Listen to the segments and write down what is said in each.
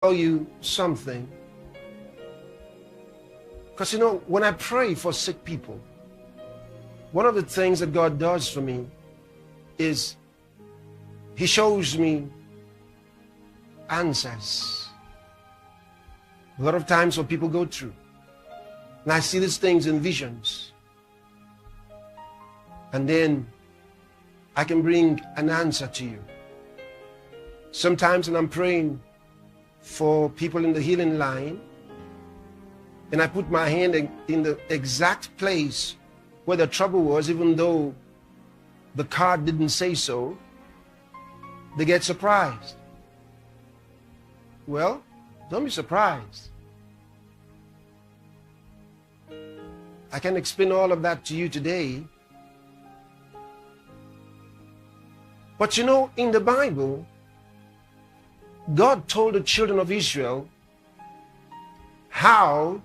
tell you something. Because you know, when I pray for sick people, one of the things that God does for me is He shows me answers. A lot of times what people go through. And I see these things in visions. And then I can bring an answer to you. Sometimes when I'm praying for people in the healing line, and I put my hand in the exact place where the trouble was, even though the card didn't say so, they get surprised. Well, don't be surprised. I can explain all of that to you today. But you know, in the Bible, God told the children of Israel how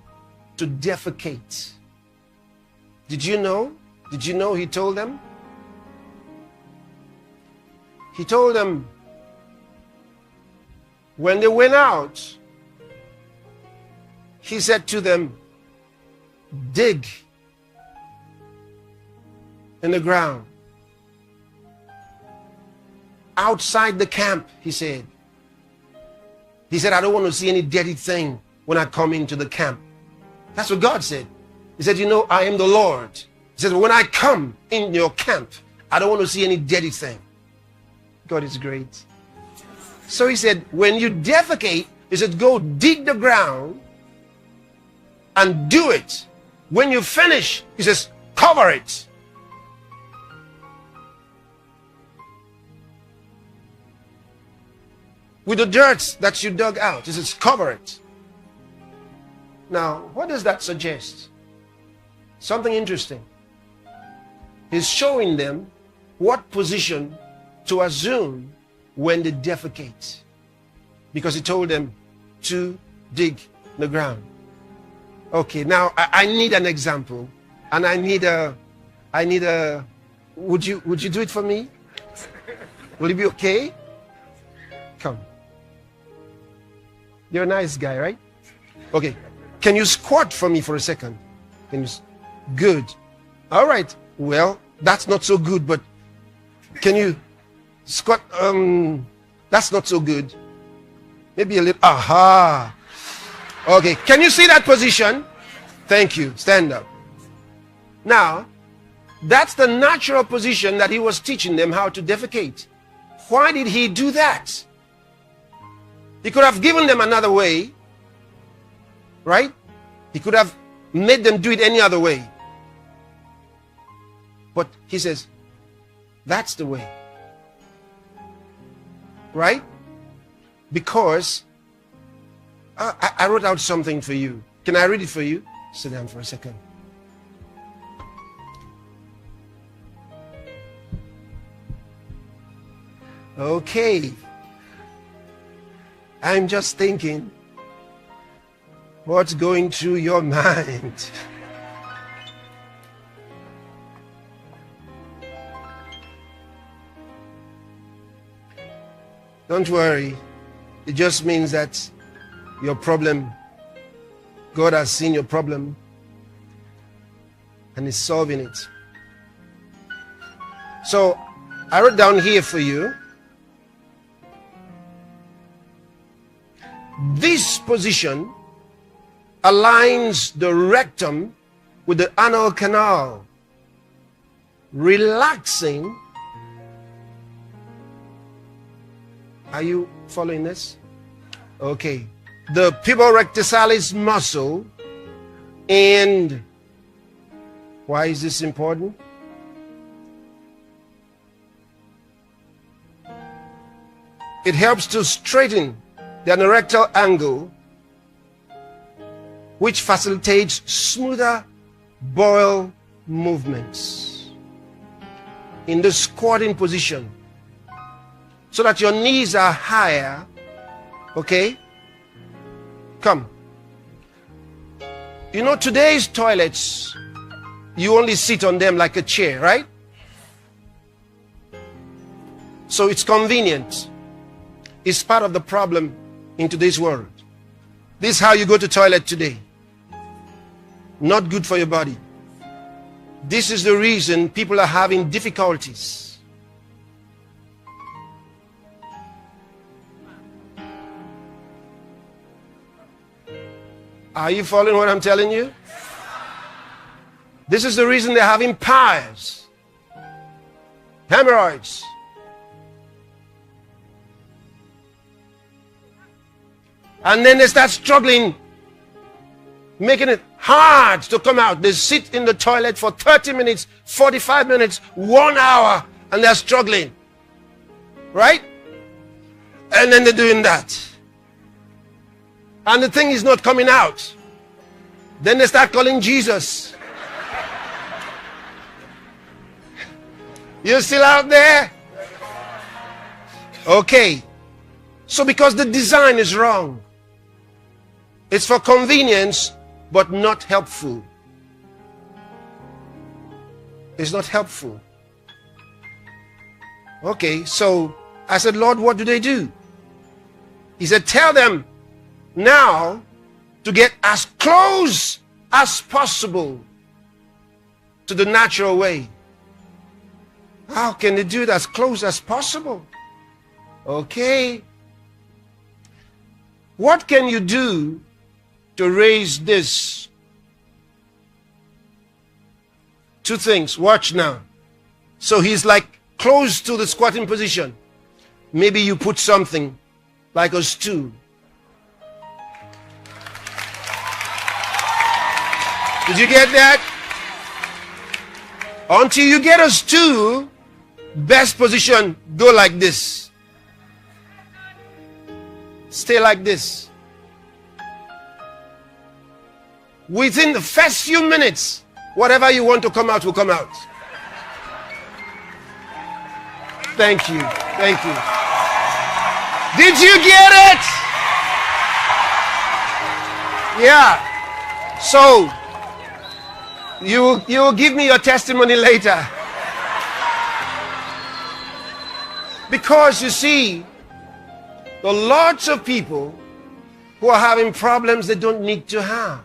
to defecate. Did you know? Did you know He told them? He told them when they went out, He said to them, dig in the ground. Outside the camp, He said. He said, I don't want to see any dirty thing when I come into the camp. That's what God said. He said, you know, I am the Lord. He said, when I come in your camp, I don't want to see any dirty thing. God is great. So He said, when you defecate, He said, go dig the ground and do it. When you finish, He says, cover it. With the dirt that you dug out, He says, cover it. Now, what does that suggest? Something interesting. He's showing them what position to assume when they defecate. Because He told them to dig the ground. Okay, now I need an example. And I need a, would you do it for me? Will it be okay? Come. You're a nice guy, right? Okay. Can you squat for me for a second? Good. All right. Well, that's not so good, but can you squat? That's not so good. Maybe a little. Aha. Okay. Can you see that position? Thank you. Stand up. Now, that's the natural position that He was teaching them how to defecate. Why did He do that? He could have given them another way, right? He could have made them do it any other way. But He says, that's the way. Right? Because I wrote out something for you. Can I read it for you? Sit down for a second. Okay. I'm just thinking, what's going through your mind? Don't worry. It just means that your problem, God has seen your problem and is solving it. So I wrote down here for you, this position aligns the rectum with the anal canal, relaxing. Are you following this? Okay. The puborectalis muscle. And why is this important? It helps to straighten the anorectal angle, which facilitates smoother bowel movements in the squatting position, so that your knees are higher. Okay? Come. You know, today's toilets, you only sit on them like a chair, right? So it's convenient. It's part of the problem in today's world. This is how you go to toilet today. Not good for your body. This is the reason people are having difficulties. Are you following what I'm telling you? This is the reason they're having piles, hemorrhoids. And then they start struggling, making it hard to come out. They sit in the toilet for 30 minutes, 45 minutes, 1 hour, and they're struggling. Right? And then they're doing that. And the thing is not coming out. Then they start calling Jesus. You still out there? Okay. So because the design is wrong. It's for convenience, but not helpful. It's not helpful. Okay, so I said, Lord, what do they do? He said, tell them now to get as close as possible to the natural way. How can they do it as close as possible? Okay. What can you do to raise this? Two things. Watch now. So he's like close to the squatting position. Maybe you put something like a stool. Did you get that? Until you get a stool, best position, go like this. Stay like this. Within the first few minutes, whatever you want to come out will come out. Thank you. Thank you. Did you get it? Yeah. So, you will give me your testimony later. Because you see, there are lots of people who are having problems they don't need to have.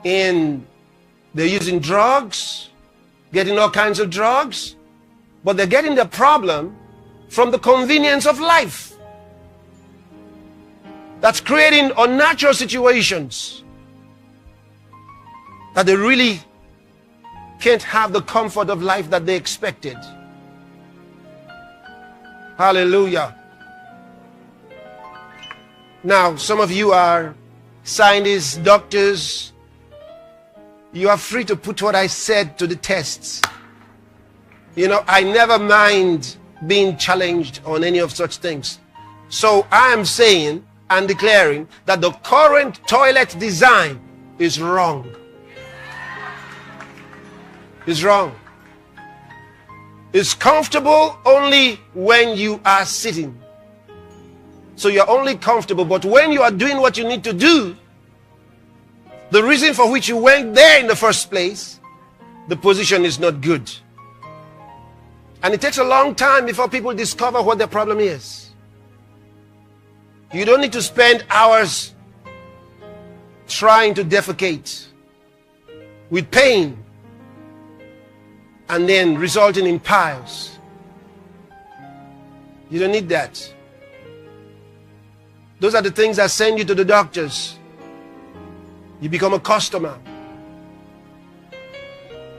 And they're using drugs, getting all kinds of drugs, but they're getting the problem from the convenience of life. That's creating unnatural situations that they really can't have the comfort of life that they expected. Hallelujah. Now, some of you are scientists, doctors. You are free to put what I said to the tests. You know, I never mind being challenged on any of such things. So I am saying and declaring that the current toilet design is wrong. It's wrong. It's comfortable only when you are sitting. So you're only comfortable, but when you are doing what you need to do, the reason for which you went there in the first place, the position is not good. And it takes a long time before people discover what their problem is. You don't need to spend hours trying to defecate with pain and then resulting in piles. You don't need that. Those are the things that send you to the doctors. You become a customer.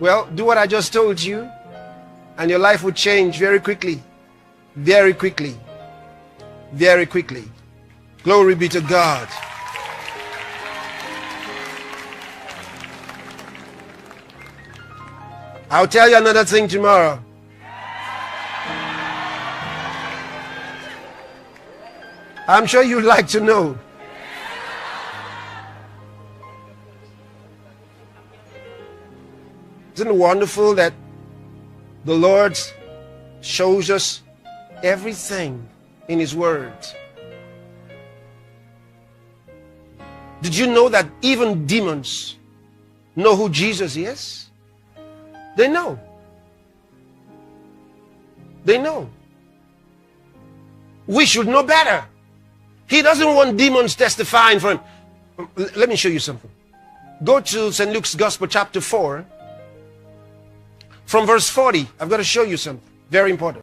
Well, do what I just told you, and your life will change very quickly. Very quickly. Very quickly. Glory be to God. I'll tell you another thing tomorrow. I'm sure you'd like to know. Isn't it wonderful that the Lord shows us everything in His Word? Did you know that even demons know who Jesus is? They know. They know. We should know better. He doesn't want demons testifying for him. Let me show you something. Go to St. Luke's Gospel, chapter 4, from verse 40. I've got to show you something very important.